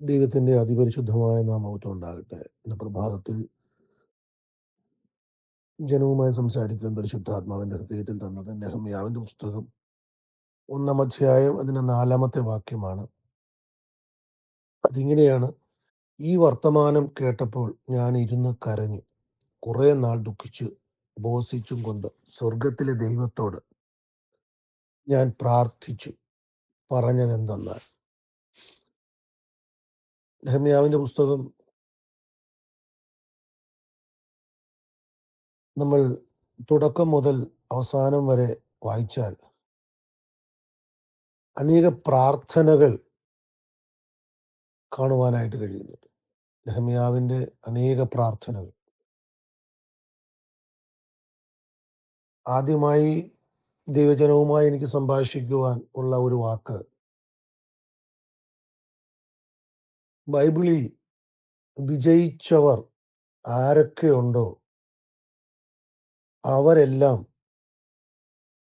ദൈവത്തിൻ്റെ അതിപരിശുദ്ധമായ നാമമഹത്വം ഉണ്ടാകട്ടെ. ഇന്ന് പ്രഭാതത്തിൽ ജനവുമായി സംസാരിക്കാൻ പരിശുദ്ധാത്മാവിൻ്റെ ഹൃദയത്തിൽ തന്നത് നെഹമ്യാവിൻ്റെ പുസ്തകം 1-ാം അധ്യായം അതിൻ്റെ 4-ാമത്തെ വാക്യമാണ്. അതിങ്ങനെയാണ്: ഈ വർത്തമാനം കേട്ടപ്പോൾ ഞാൻ ഇരുന്ന് കരഞ്ഞു, കുറേ നാൾ ദുഃഖിച്ചു ഉപവസിച്ചും കൊണ്ട് സ്വർഗത്തിലെ ദൈവത്തോട് ഞാൻ പ്രാർത്ഥിച്ചു. പറഞ്ഞതെന്തെന്നാൽ, നെഹമ്യാവിൻ്റെ പുസ്തകം നമ്മൾ തുടക്കം മുതൽ അവസാനം വരെ വായിച്ചാൽ അനേക പ്രാർത്ഥനകൾ കാണുവാനായിട്ട് കഴിയുന്നുണ്ട്. നെഹമ്യാവിൻ്റെ അനേക പ്രാർത്ഥനകൾ. ആദ്യമായി ദൈവജനവുമായി എനിക്ക് സംഭാഷിക്കുവാൻ ഉള്ള ഒരു വാക്ക്, ബൈബിളിൽ വിജയിച്ചവർ ആരൊക്കെയുണ്ടോ അവരെല്ലാം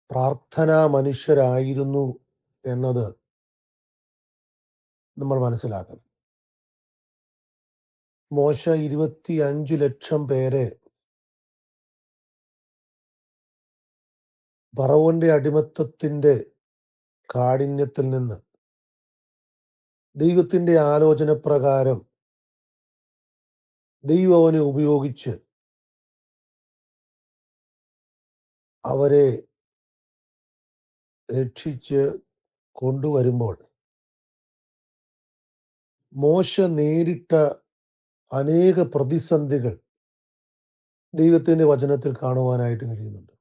പ്രാർത്ഥനാ മനുഷ്യരായിരുന്നു എന്നത് നമ്മൾ മനസ്സിലാക്കണം. മോശ 25 ലക്ഷം പേരെ ഫറവോന്റെ അടിമത്തത്തിന്റെ കാഠിന്യത്തിൽ നിന്ന് ദൈവത്തിന്റെ ആലോചന പ്രകാരം ദൈവം അവനെ ഉപയോഗിച്ച് അവരെ രക്ഷിച്ച് കൊണ്ടുവരുമ്പോൾ മോശ നേരിട്ട അനേക പ്രതിസന്ധികൾ ദൈവത്തിന്റെ വചനത്തിൽ കാണുവാനായിട്ട് കഴിയുന്നുണ്ട്.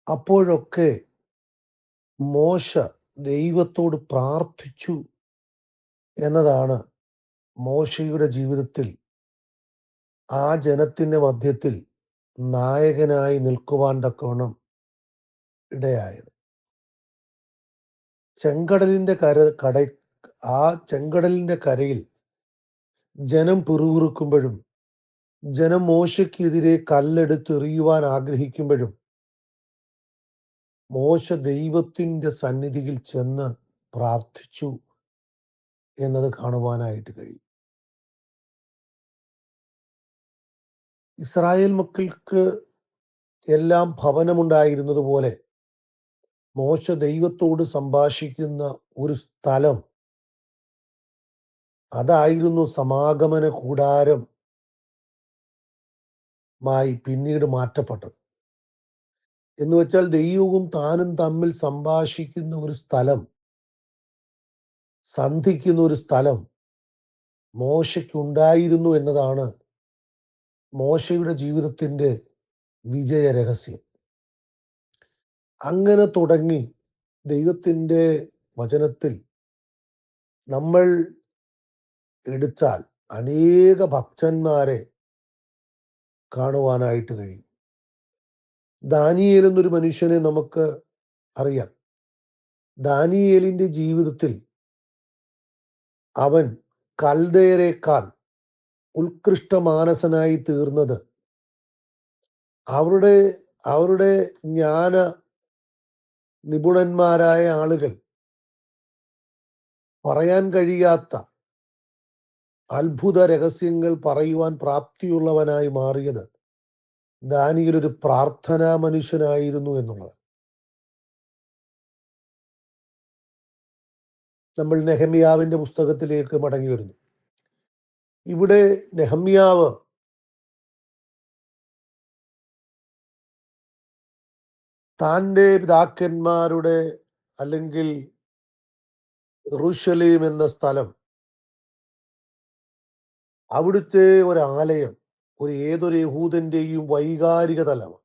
അപ്പോഴൊക്കെ മോശ ദൈവത്തോട് പ്രാർത്ഥിച്ചു എന്നതാണ് മോശയുടെ ജീവിതത്തിൽ ആ ജനത്തിന്റെ മധ്യത്തിൽ നായകനായി നിൽക്കുവാൻ തക്കവണ്ണം ഇടയായത്. ചെങ്കടലിന്റെ ചെങ്കടലിന്റെ കരയിൽ ജനം പിറുപിറുക്കുമ്പോഴും ജനം മോശയ്ക്കെതിരെ കല്ലെടുത്തെറിയുവാൻ ആഗ്രഹിക്കുമ്പോഴും മോശ ദൈവത്തിന്റെ സന്നിധിയിൽ ചെന്ന് പ്രാർത്ഥിച്ചു എന്നത് കാണുവാനായിട്ട് കഴിയും. ഇസ്രായേൽ മക്കൾക്ക് എല്ലാം ഭവനമുണ്ടായിരുന്നത് പോലെ മോശ ദൈവത്തോട് സംഭാഷിക്കുന്ന ഒരു സ്ഥലം, അതായിരുന്നു സമാഗമന കൂടാരമായി പിന്നീട് മാറ്റപ്പെട്ടത്. എന്ന് വെച്ചാൽ ദൈവവും താനും തമ്മിൽ സംഭാഷിക്കുന്ന ഒരു സ്ഥലം, സന്ധിക്കുന്ന ഒരു സ്ഥലം മോശയ്ക്കുണ്ടായിരുന്നു എന്നതാണ് മോശയുടെ ജീവിതത്തിന്റെ വിജയ രഹസ്യം. അങ്ങനെ തുടങ്ങി ദൈവത്തിന്റെ വചനത്തിൽ നമ്മൾ എടുത്താൽ അനേക ഭക്തന്മാരെ കാണുവാനായിട്ട് കഴിയും. ദാനിയേൽ എന്നൊരു മനുഷ്യനെ നമുക്ക് അറിയാം. ദാനിയേലിന്റെ ജീവിതത്തിൽ അവൻ കൽദയരെക്കാൾ ഉത്കൃഷ്ട മാനസനായി തീർന്നത് അവരുടെ അവരുടെ ജ്ഞാന നിപുണന്മാരായ ആളുകൾ പറയാൻ കഴിയാത്ത അത്ഭുത രഹസ്യങ്ങൾ പറയുവാൻ പ്രാപ്തിയുള്ളവനായി മാറിയത് ദാനിയേൽ ഒരു പ്രാർത്ഥനാ മനുഷ്യനായിരുന്നു എന്നുള്ളത്. നമ്മൾ നെഹമ്യാവിന്റെ പുസ്തകത്തിലേക്ക് മടങ്ങി വരുന്നു. ഇവിടെ നെഹമ്യാവ് താൻ്റെ പിതാക്കന്മാരുടെ, അല്ലെങ്കിൽ യെരൂശലേം എന്ന സ്ഥലം, അവിടുത്തെ ഒരാലയം ഏതൊരു യഹൂദന്റെയും വൈകാരിക തലമാണ്.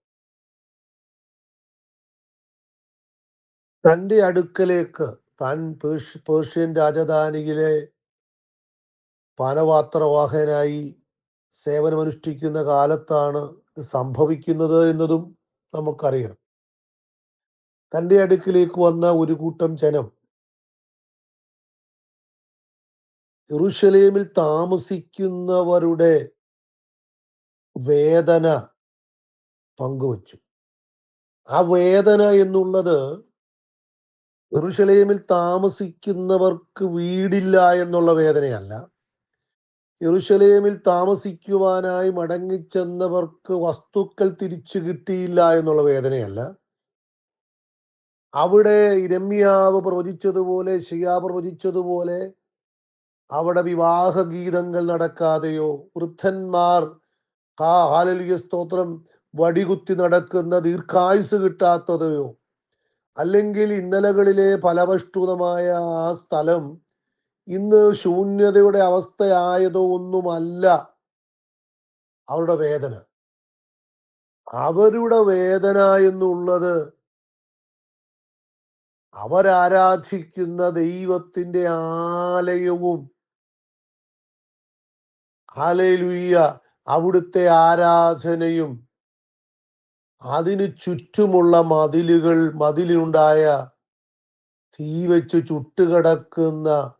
തൻ്റെ അടുക്കലേക്ക് താൻ പേർഷ്യൻ രാജധാനിയിലെ പാനപാത്രവാഹനായി സേവനമനുഷ്ഠിക്കുന്ന കാലത്താണ് ഇത് സംഭവിക്കുന്നത് എന്നതും നമുക്കറിയണം. തൻ്റെ അടുക്കിലേക്ക് വന്ന ഒരു കൂട്ടം ജനം യെരൂശലേമിൽ താമസിക്കുന്നവരുടെ വേദന പങ്കുവച്ചു. ആ വേദന എന്നുള്ളത് യെരൂശലേമിൽ താമസിക്കുന്നവർക്ക് വീടില്ല എന്നുള്ള വേദനയല്ല. യെരൂശലേമിൽ താമസിക്കുവാനായി മടങ്ങിച്ചെന്നവർക്ക് വസ്തുക്കൾ തിരിച്ചു കിട്ടിയില്ല എന്നുള്ള വേദനയല്ല. അവിടെ യിരെമ്യാവ് പ്രവചിച്ചതുപോലെ, യെശയ്യാ പ്രവചിച്ചതുപോലെ അവിടെ വിവാഹ ഗീതങ്ങൾ നടക്കാതെയോ, വൃദ്ധന്മാർ ഹല്ലേലൂയ സ്തോത്രം വടികുത്തി നടക്കുന്ന ദീർഘായുസ് കിട്ടാത്തതയോ, അല്ലെങ്കിൽ ഇന്നലകളിലെ ഫലഭൂയിഷ്ഠമായ ആ സ്ഥലം ഇന്ന് ശൂന്യതയുടെ അവസ്ഥയായതോ ഒന്നുമല്ല അവരുടെ വേദന. അവരുടെ വേദന എന്നുള്ളത് അവരാരാധിക്കുന്ന ദൈവത്തിന്റെ ആലയവും ഹല്ലേലൂയ അവിടുത്തെ ആരാധനയും അതിന് ചുറ്റുമുള്ള മതിലുണ്ടായ തീ വെച്ച് ചുട്ടുകിടക്കുന്ന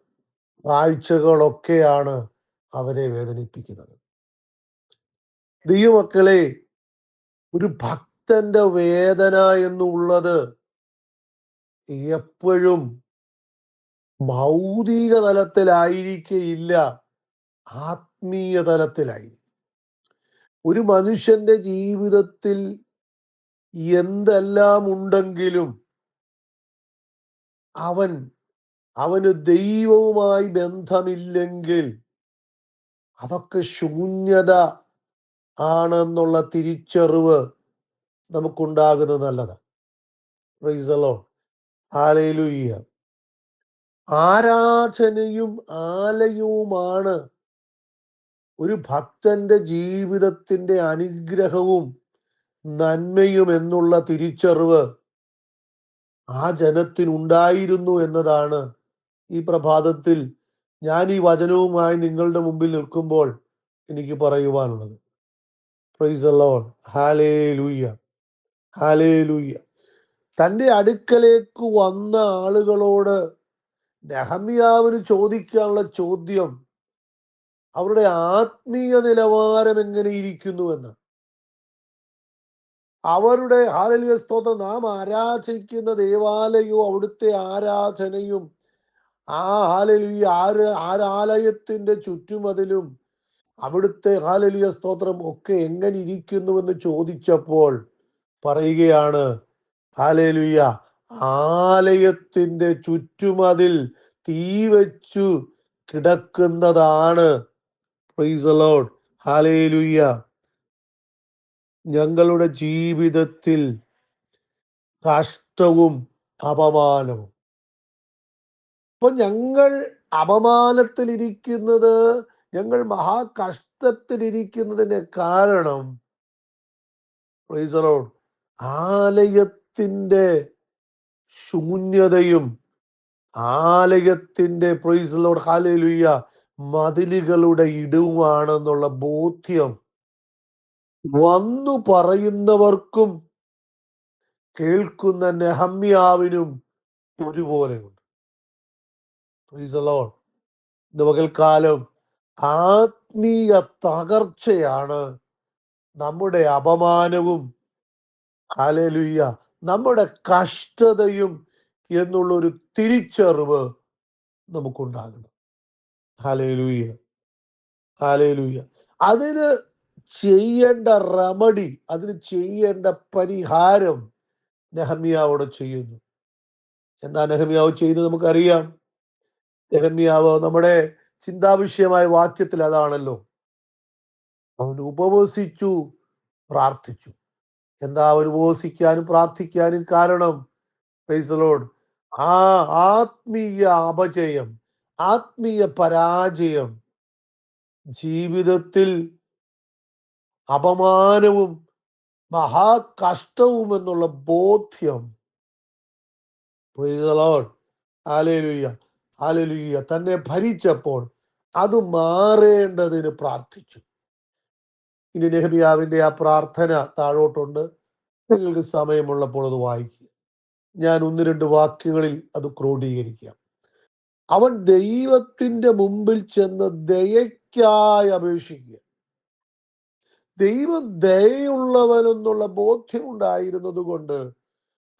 കാഴ്ചകളൊക്കെയാണ് അവരെ വേദനിപ്പിക്കുന്നത്. ദൈവമക്കളെ, ഒരു ഭക്തന്റെ വേദന എന്നുള്ളത് എപ്പോഴും ഭൗതിക തലത്തിലായിരിക്കയില്ല, ആത്മീയ തലത്തിലായി. ഒരു മനുഷ്യന്റെ ജീവിതത്തിൽ എന്തെല്ലാം ഉണ്ടെങ്കിലും അവന് ദൈവവുമായി ബന്ധമില്ലെങ്കിൽ അതൊക്കെ ശൂന്യത ആണെന്നുള്ള തിരിച്ചറിവ് നമുക്കുണ്ടാകുന്നത് നല്ലതാണ്. Price the Lord. ഹല്ലേലൂയ. ആരാധനയും ആലയവുമാണ് ഒരു ഭക്തന്റെ ജീവിതത്തിന്റെ അനുഗ്രഹവും നന്മയും എന്നുള്ള തിരിച്ചറിവ് ആ ജനത്തിനുണ്ടായിരുന്നു എന്നതാണ് ഈ പ്രഭാതത്തിൽ ഞാൻ ഈ വചനവുമായി നിങ്ങളുടെ മുമ്പിൽ നിൽക്കുമ്പോൾ എനിക്ക് പറയുവാനുള്ളത്. Praise the Lord. Hallelujah. Hallelujah. തന്റെ അടുക്കലേക്ക് വന്ന ആളുകളോട് നെഹമ്യാവിന് ചോദിക്കാനുള്ള ചോദ്യം അവരുടെ ആത്മീയ നിലവാരം എങ്ങനെ ഇരിക്കുന്നുവെന്ന്. അവരുടെ ഹല്ലേലൂയ സ്തോത്രം നാം ആരാധിക്കുന്ന ദേവാലയവും അവിടുത്തെ ആരാധനയും ആ ഹല്ലേലൂയ ആരാലയത്തിന്റെ ചുറ്റുമതിലും അവിടുത്തെ ഹല്ലേലൂയ സ്തോത്രം ഒക്കെ എങ്ങനെ ഇരിക്കുന്നുവെന്ന് ചോദിച്ചപ്പോൾ പറയുകയാണ്, ഹല്ലേലൂയ, ആലയത്തിന്റെ ചുറ്റുമതിൽ തീ വെച്ചു കിടക്കുന്നതാണ്. Price the Lord. ഹല്ലേലൂയ. ഞങ്ങളുടെ ജീവിതത്തിൽ കഷ്ടവും അപമാനവും. അപ്പൊ ഞങ്ങൾ അപമാനത്തിലിരിക്കുന്നത്, ഞങ്ങൾ മഹാകഷ്ടത്തിലിരിക്കുന്നതിന്റെ കാരണം പ്രൈസ് ദി ലോർഡ് ആലയത്തിന്റെ ശൂന്യതയും ആലയത്തിന്റെ പ്രൈസ് ദി ലോർഡ് ഹല്ലേലൂയ മതിലുകളുടെ ഇടിവുമാണെന്നുള്ള ബോധ്യം വന്നു പറയുന്നവർക്കും കേൾക്കുന്ന നെഹമ്യാവിനും ഒരുപോലെയുണ്ട്. Praise the Lord. ഇന്ന് പകൽക്കാലം ആത്മീയ തകർച്ചയാണ് നമ്മുടെ അപമാനവും ഹല്ലേലൂയ നമ്മുടെ കഷ്ടതയും എന്നുള്ളൊരു തിരിച്ചറിവ് നമുക്കുണ്ടാകണം. ഹല്ലേലൂയ. ഹല്ലേലൂയ. അതിന് ചെയ്യേണ്ട റെമഡി, അതിന് ചെയ്യേണ്ട പരിഹാരം നെഹമ്യാവോട് ചെയ്യുന്നു. എന്താ നെഹമ്യാവ് ചെയ്ത് നമുക്കറിയാം. നെഹമ്യാവ് നമ്മുടെ ചിന്താവിഷയമായ വാക്യത്തിൽ അതാണല്ലോ. അവൻ ഉപവസിച്ചു, പ്രാർത്ഥിച്ചു. എന്താ അവൻ ഉപവസിക്കാനും പ്രാർത്ഥിക്കാനും കാരണം? Price the Lord. ആ ആത്മീയ അപജയം, ആത്മീയ പരാജയം, ജീവിതത്തിൽ അപമാനവും മഹാകഷ്ടവും എന്നുള്ള ബോധ്യം price the Lord hallelujah hallelujah തന്നെ ഭരിച്ചപ്പോൾ അത് മാറേണ്ടതിന് പ്രാർത്ഥിച്ചു. ഇനി നെഹമ്യാവിന്റെ ആ പ്രാർത്ഥന താഴോട്ടുണ്ട്. നിങ്ങൾക്ക് സമയമുള്ളപ്പോൾ അത് വായിക്കുക. ഞാൻ ഒന്ന് രണ്ട് വാക്കുകളിൽ അത് ക്രോഡീകരിക്കാം. അവൻ ദൈവത്തിന്റെ മുമ്പിൽ ചെന്ന് ദയയ്ക്കായി അപേക്ഷിക്കുക. ദൈവം ദയുള്ളവനെന്നുള്ള ബോധ്യമുണ്ടായിരുന്നത് കൊണ്ട്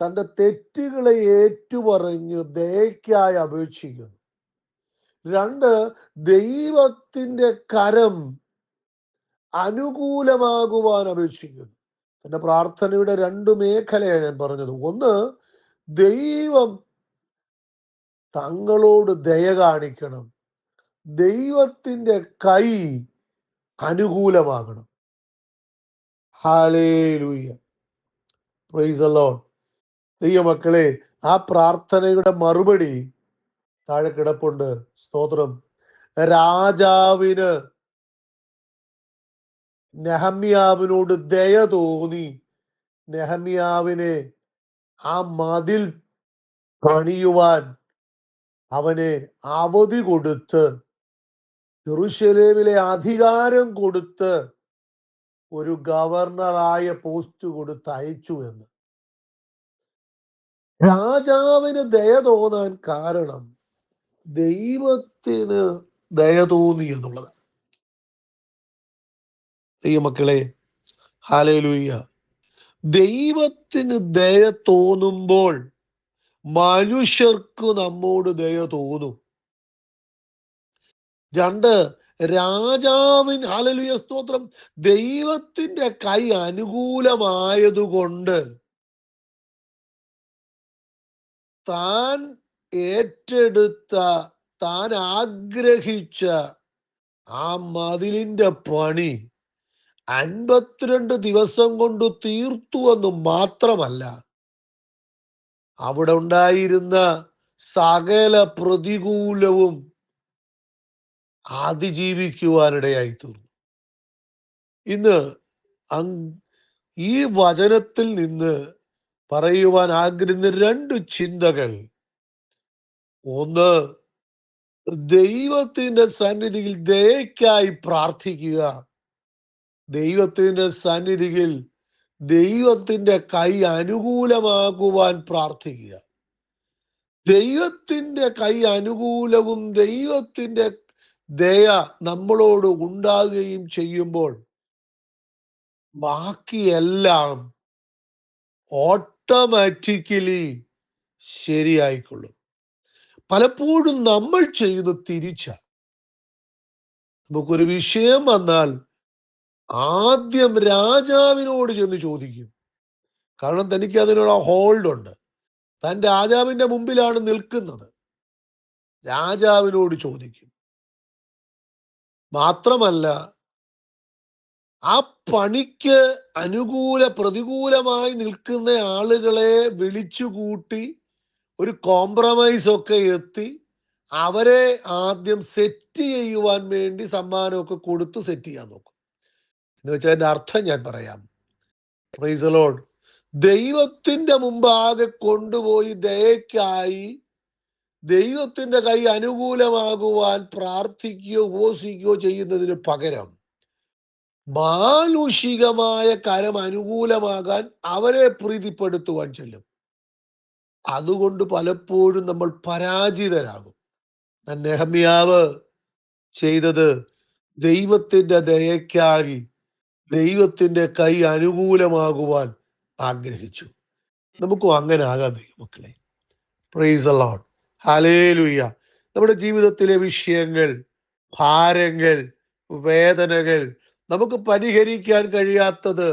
തൻ്റെ തെറ്റുകളെ ഏറ്റുപറഞ്ഞ് ദയയ്ക്കായി അപേക്ഷിക്കുന്നു. 2, ദൈവത്തിൻ്റെ കരം അനുകൂലമാകുവാൻ അപേക്ഷിക്കുന്നു. എൻ്റെ പ്രാർത്ഥനയുടെ 2 മേഖലയാണ് ഞാൻ പറഞ്ഞത്. 1, ദൈവം തങ്ങളോട് ദയ കാണിക്കണം. ദൈവത്തിൻ്റെ കൈ അനുകൂലമാകണം. Hallelujah, praise the Lord. ദൈവമക്കളെ, ആ പ്രാർത്ഥനയുടെ മറുപടി താഴെ കിടപ്പുണ്ട്. സ്തോത്രം. രാജാവിന് നെഹമ്യാവിനോട് ദയ തോന്നി നെഹമ്യാവിനെ ആ മതിൽ പണിയുവാൻ അവനെ അവധി കൊടുത്ത് യെരൂശലേമിലെ അധികാരം കൊടുത്ത് ഒരു ഗവർണറായ പോസ്റ്റ് കൊടുത്ത് അയച്ചു എന്ന്. രാജാവിന് ദയ തോന്നാൻ കാരണം ദൈവത്തിന് ദയ തോന്നി എന്നുള്ളത്. ദൈവമക്കളെ, ഹല്ലേലൂയ. ദൈവത്തിന് ദയ തോന്നുമ്പോൾ മനുഷ്യർക്ക് നമ്മോട് ദയ തോന്നും. 2, രാജാവിന്, ഹല്ലേലൂയ സ്തോത്രം, ദൈവത്തിന്റെ കൈ അനുകൂലമായതുകൊണ്ട് താൻ ഏറ്റെടുത്ത, താൻ ആഗ്രഹിച്ച ആ മതിലിന്റെ പണി 52 ദിവസം കൊണ്ട് തീർത്തു എന്ന് മാത്രമല്ല, അവിടെ ഉണ്ടായിരുന്ന സകല പ്രതികൂലവും അതിജീവിക്കുവാനിടയായി തീർന്നു. ഇന്ന് ഈ വചനത്തിൽ നിന്ന് പറയുവാൻ ആഗ്രഹിക്കുന്ന 2 ചിന്തകൾ. 1, ദൈവത്തിന്റെ സന്നിധിയിൽ ദയയ്ക്കായി പ്രാർത്ഥിക്കുക. ദൈവത്തിന്റെ സന്നിധിയിൽ ദൈവത്തിന്റെ കൈ അനുകൂലമാകുവാൻ പ്രാർത്ഥിക്കുക. ദൈവത്തിന്റെ കൈ അനുകൂലവും ദൈവത്തിന്റെ ദയ നമ്മളോട് ഉണ്ടാകുകയും ചെയ്യുമ്പോൾ ബാക്കിയെല്ലാം ഓട്ടോമാറ്റിക്കലി ശരിയായിക്കൊള്ളും. പലപ്പോഴും നമ്മൾ ചെയ്യുന്ന തിരിച്ച. നമുക്കൊരു വിഷയം വന്നാൽ ആദ്യം രാജാവിനോട് ചെന്ന് ചോദിക്കും. കാരണം തനിക്ക് അതിനുള്ള ഹോൾഡ് ഉണ്ട്. താൻ രാജാവിന്റെ മുമ്പിലാണ് നിൽക്കുന്നത്. രാജാവിനോട് ചോദിക്കും. മാത്രമല്ല, ആ പണിക്ക് പ്രതികൂലമായി നിൽക്കുന്ന ആളുകളെ വിളിച്ചുകൂട്ടി ഒരു കോംപ്രമൈസ് ഒക്കെ എത്തി അവരെ ആദ്യം സെറ്റ് ചെയ്യുവാൻ വേണ്ടി സമ്മാനമൊക്കെ കൊടുത്ത് സെറ്റ് ചെയ്യാൻ നോക്കും. എന്ന് വെച്ചാൽ അതിന്റെ അർത്ഥം ഞാൻ പറയാം. Price the Lord. ദൈവത്തിന്റെ മുമ്പാകെ കൊണ്ടുപോയി ദയയ്ക്കായി ദൈവത്തിന്റെ കൈ അനുകൂലമാകുവാൻ പ്രാർത്ഥിക്കുകയോ ഉപവസിക്കുകയോ ചെയ്യുന്നതിന് പകരം മാനുഷികമായ കരം അനുകൂലമാകാൻ അവരെ പ്രീതിപ്പെടുത്തുവാൻ ചെല്ലും. അതുകൊണ്ട് പലപ്പോഴും നമ്മൾ പരാജിതരാകും. നെഹമ്യാവ് ചെയ്തത് ദൈവത്തിന്റെ ദയയ്ക്കായി ദൈവത്തിന്റെ കൈ അനുകൂലമാകുവാൻ ആഗ്രഹിച്ചു. നമുക്കും അങ്ങനെ ആകാം ദൈവമക്കളെ. Price the Lord. ഹല്ലേലൂയ. നമ്മുടെ ജീവിതത്തിലെ വിഷയങ്ങൾ, ഭാരങ്ങൾ, വേദനകൾ, നമുക്ക് പരിഹരിക്കാൻ കഴിയാത്തത്,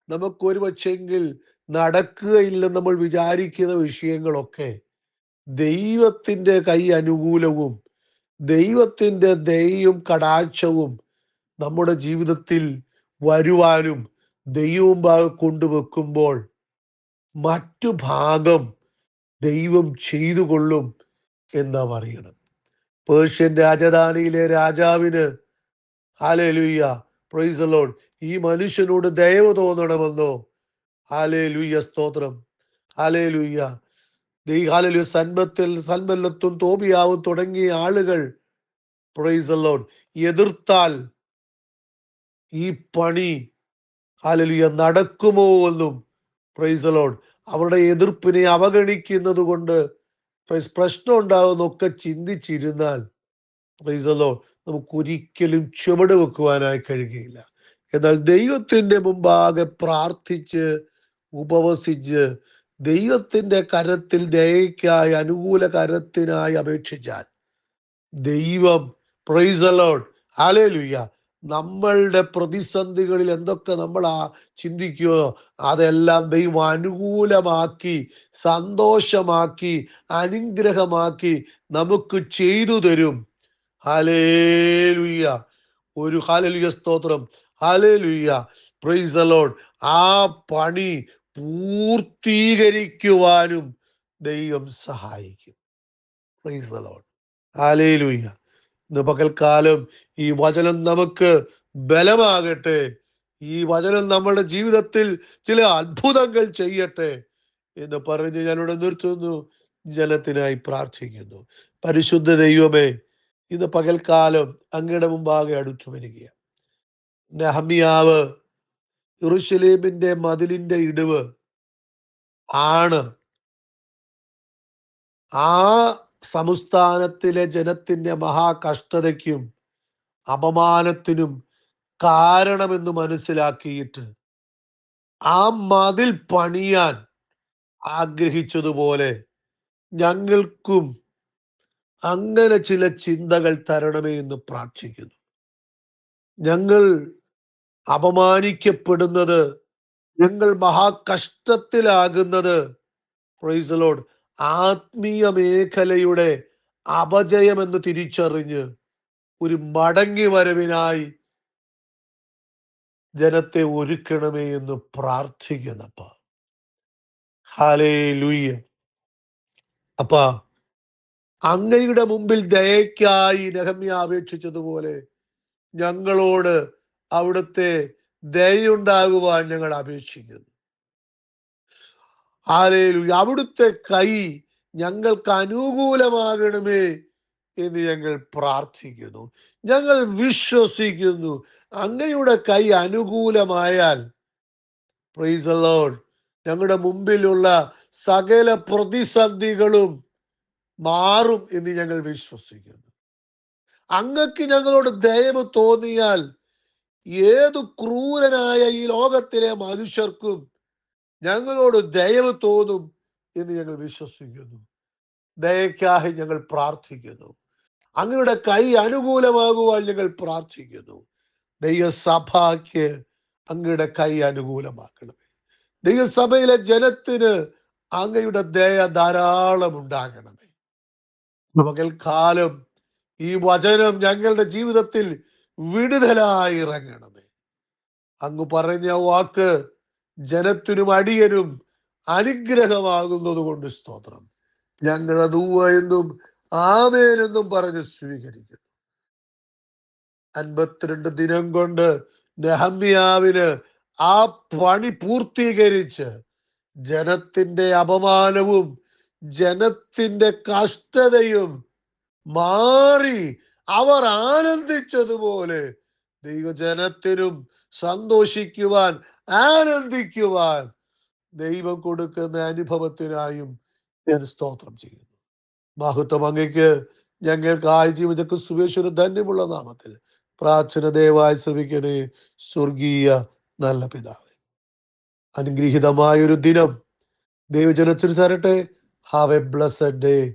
നമുക്ക് ഒരുപക്ഷെങ്കിൽ നടക്കുകയില്ലെന്ന് നമ്മൾ വിചാരിക്കുന്ന വിഷയങ്ങളൊക്കെ ദൈവത്തിന്റെ കൈ അനുകൂലവും ദൈവത്തിന്റെ ദയയും കടാക്ഷവും നമ്മുടെ ജീവിതത്തിൽ വരുവാനും ദൈവം കൊണ്ടുവെക്കുമ്പോൾ മറ്റു ഭാഗം ദൈവം ചെയ്തു കൊള്ളും എന്നാ പറയണം. പേർഷ്യൻ രാജധാനിയിലെ രാജാവിന്, ഹല്ലേലൂയ, പ്രൈസ് ദി ലോർഡ്, ഈ മനുഷ്യനോട് ദയവ് തോന്നണമെന്നോ? ഹല്ലേലൂയ സ്തോത്രം. ഹല്ലേലൂയ. ഹല്ലേലൂയ. സൻബല്ലത്തും തോബിയാവും തുടങ്ങിയ ആളുകൾ, പ്രൈസ് ദി ലോർഡ്, എതിർത്താൽ ഈ പണി, ഹല്ലേലൂയ, നടക്കുമോ എന്നും, പ്രൈസ് ദി ലോർഡ്, അവരുടെ എതിർപ്പിനെ അവഗണിക്കുന്നത് കൊണ്ട് പ്രശ്നം ഉണ്ടാകുന്നൊക്കെ ചിന്തിച്ചിരുന്നാൽ, പ്രൈസ് ദി ലോർഡ്, നമുക്കൊരിക്കലും ചുവട് വെക്കുവാനായി കഴിയുകയില്ല. എന്നാൽ ദൈവത്തിന്റെ മുമ്പാകെ പ്രാർത്ഥിച്ച് ഉപവസിച്ച് ദൈവത്തിന്റെ കരത്തിൽ ദയയ്ക്കായി, അനുകൂല കരത്തിനായി അപേക്ഷിച്ചാൽ ദൈവം, പ്രൈസ് ദി ലോർഡ്, ഹല്ലേലൂയ, നമ്മളുടെ പ്രതിസന്ധികളിൽ എന്തൊക്കെ നമ്മൾ ചിന്തിക്കുകയോ അതെല്ലാം ദൈവം അനുകൂലമാക്കി, സന്തോഷമാക്കി, അനുഗ്രഹമാക്കി നമുക്ക് ചെയ്തു തരും. ഹല്ലേലൂയ. ഒരു ഹല്ലേലൂയ സ്തോത്രം. ഹല്ലേലൂയ. Praise the Lord. ആ പണി പൂർത്തീകരിക്കുവാനും ദൈവം സഹായിക്കും. Price the Lord. ഹല്ലേലൂയ. ഇന്ന് പകൽക്കാലം ഈ വചനം നമുക്ക് ബലമാകട്ടെ. ഈ വചനം നമ്മുടെ ജീവിതത്തിൽ ചില അത്ഭുതങ്ങൾ ചെയ്യട്ടെ എന്ന് പറഞ്ഞ് ഞാനിവിടെ നിർത്തുന്നു. ജനത്തിനായി പ്രാർത്ഥിക്കുന്നു. പരിശുദ്ധ ദൈവമേ, ഇന്ന് പകൽക്കാലം അങ്ങയുടെ മുമ്പാകെ അടുത്തു വരികയാണ്. നെഹമ്യാവ് യെരൂശലേമിന്റെ മതിലിന്റെ ഇടിവ് ആണ് ആ സംസ്ഥാനത്തിലെ ജനത്തിന്റെ മഹാകഷ്ടതയ്ക്കും അപമാനത്തിനും കാരണമെന്ന് മനസ്സിലാക്കിയിട്ട് ആ മതിൽ പണിയാൻ ആഗ്രഹിച്ചതുപോലെ ഞങ്ങൾക്കും അങ്ങനെ ചില ചിന്തകൾ തരണമേ എന്ന് പ്രാർത്ഥിക്കുന്നു. ഞങ്ങൾ അപമാനിക്കപ്പെടുന്നത്, ഞങ്ങൾ മഹാകഷ്ടത്തിലാകുന്നത്, പ്രൈസ് ദി ലോർഡ്, ആത്മീയ മേഖലയുടെ അപജയമെന്ന് തിരിച്ചറിഞ്ഞ് ഒരു മടങ്ങി വരവിനായി ജനത്തെ ഒരുക്കണമേ എന്ന് പ്രാർത്ഥിക്കുന്നപ്പ. ഹല്ലേലൂയ. അപ്പ അങ്ങയുടെ മുമ്പിൽ ദയയ്ക്കായി നെഹമ്യാ അപേക്ഷിച്ചതുപോലെ ഞങ്ങളോട് അവിടുത്തെ ദയുണ്ടാകുവാൻ ഞങ്ങൾ അപേക്ഷിക്കുന്നു. ഹല്ലേലൂയ. അവിടുത്തെ കൈ ഞങ്ങൾക്ക് അനുകൂലമാകണമേ എന്ന് ഞങ്ങൾ പ്രാർത്ഥിക്കുന്നു. ഞങ്ങൾ വിശ്വസിക്കുന്നു. അങ്ങയുടെ കൈ അനുകൂലമായാൽ, പ്രൈസ് ദി ലോർഡ്, ഞങ്ങളുടെ മുമ്പിലുള്ള സകല പ്രതിസന്ധികളും മാറും എന്ന് ഞങ്ങൾ വിശ്വസിക്കുന്നു. അങ്ങക്ക് ഞങ്ങളോട് ദയവ് തോന്നിയാൽ ഏതു ക്രൂരനായ ഈ ലോകത്തിലെ മനുഷ്യർക്കും ഞങ്ങളോട് ദയവ് തോന്നും എന്ന് ഞങ്ങൾ വിശ്വസിക്കുന്നു. ദയക്കായി ഞങ്ങൾ പ്രാർത്ഥിക്കുന്നു. അങ്ങയുടെ കൈ അനുകൂലമാകുവാൻ ഞങ്ങൾ പ്രാർത്ഥിക്കുന്നു. ദൈവസഭയ്ക്ക് അങ്ങയുടെ കൈ അനുകൂലമാക്കണമേ. ദൈവസഭയിലെ ജനത്തിന് അങ്ങയുടെ ദയ ധാരാളം ഉണ്ടാകണമേ. പകൽക്കാലം ഈ വചനം ഞങ്ങളുടെ ജീവിതത്തിൽ വിടുതലായി ഇറങ്ങണമേ. അങ്ങ് പറഞ്ഞ വാക്ക് ജനത്തിനും അടിയനും അനുഗ്രഹമാകുന്നത് കൊണ്ട് സ്തോത്രം. ഞങ്ങൾ അത് ഉവ്വ എന്നും ആമേനെന്നും പറഞ്ഞ് സ്വീകരിക്കുന്നു. 52 ദിനം കൊണ്ട് നെഹമ്യാവിന് ആ പണി പൂർത്തീകരിച്ച് ജനത്തിന്റെ അപമാനവും ജനത്തിന്റെ കഷ്ടതയും മാറി അവർ ആനന്ദിച്ചതുപോലെ ദൈവജനത്തിനും സന്തോഷിക്കുവാൻ, ആനന്ദിക്കുവാൻ ദൈവം കൊടുക്കുന്ന അനുഭവത്തിനായും ഞാൻ സ്തോത്രം ചെയ്യുന്നു. മഹത്വം അങ്ങയ്ക്ക്. ഞങ്ങൾക്കായി ജീവിതക്ക് സുവേശ്വര ധന്യമുള്ള നാമത്തിൽ പ്രാർത്ഥന ദയവായി ശ്രമിക്കണേ. സ്വർഗീയ നല്ല പിതാവേ, അനുഗ്രഹീതമായൊരു ദിനം ദൈവജനത്തിന് തരട്ടെ. Have A blessed day.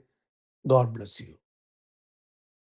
God bless you.